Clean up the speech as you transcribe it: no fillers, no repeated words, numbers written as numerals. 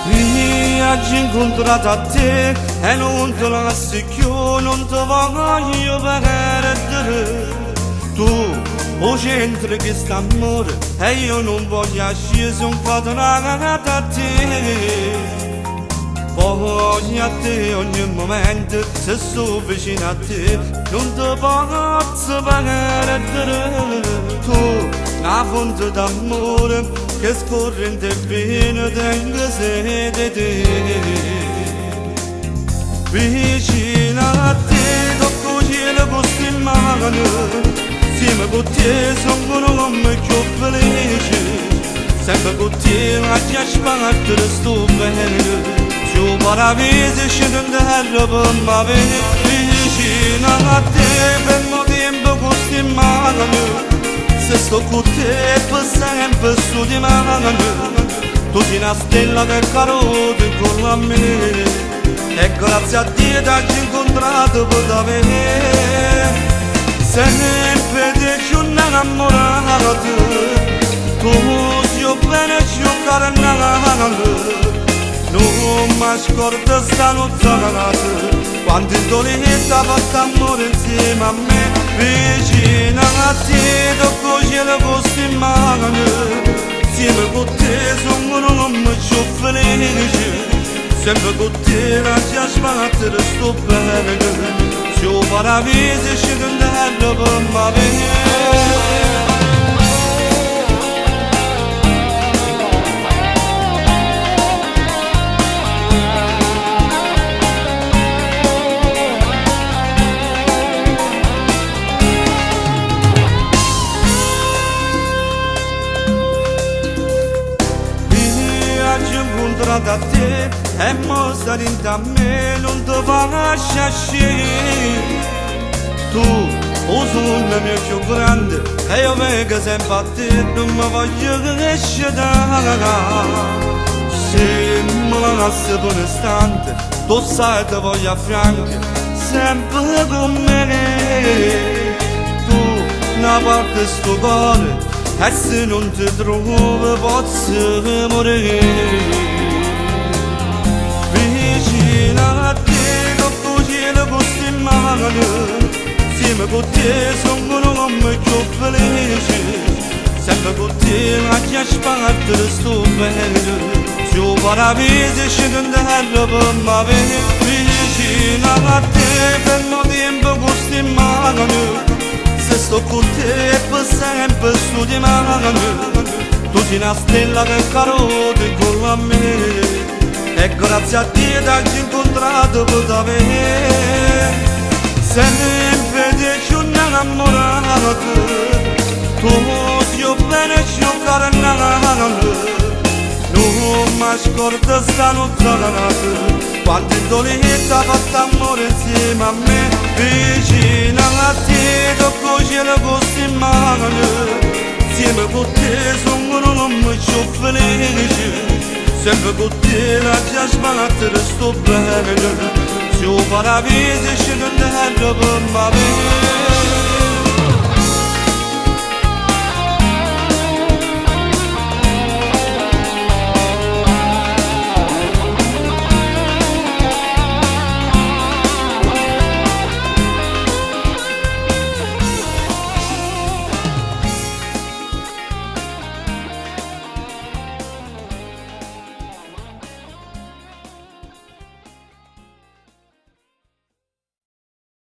Viaggi incontrato a te e non te la assicchio, non te voglio perdere. Tu, o c'entri che sta amore e io non voglio uscire, sono incatenato a te. Voglio a te ogni momento, se sto vicino a te, non ti posso perdere. Tu, una fonte d'amore che scorre in te bene, tengo sede te. Vicino a te, tocco cielo con sti mani, insieme con te sono un uomo più felice. Sempre con te la tua sparta sto bene. Io paradiso scendo in terra per me, vicino a te per mo tempo con sti mani. Se sto con te per sempre sto di mano, tu sei una stella che carote con me. E grazie a Dio ti ho incontrato per davvero. Sempre ti ci ho innamorato, tu sei bene ci ho carato. Non mi scordo sta notte, quando in doletta fatto amore insieme a me. Vicino a te, tocco cielo con sti mani, insieme con te sono un uomo più felice. Sempre con te la tua sparta sto bene, se io paradiso scendo in terra per me. Da te e mo stai da me, non ti faccio uscire. Tu, o sogno mio più grande, e io vengo sempre a te, non mi voglio crescere da. Se me la lasci per un istante, tu sai ti voglio a fianco, sempre con me. Tu, una parte sto cuore, e se non ti trovo posso morire. Insieme con te sono un uomo più felice. Sempre con te la tua sparta sto bene. Se io paradiso scendo in terra per me. Vicino a te per mo tempo con sti mani. Se sto con te per sempre sto di mano. Tu sei una stella che carote con me. E grazie a Dio ti ho incontrato per davvero. Sempre ti ci ho innamorato, tu sei bene ci ho carato. Non mi scordo sta notte, quando in doletta fatto amore insieme a me. Vicino a te tocco cielo con sti mani, insieme con te sono un uomo più felice. Sempre con te la tua sparta sto bene, se io paradiso scendo in terra per me.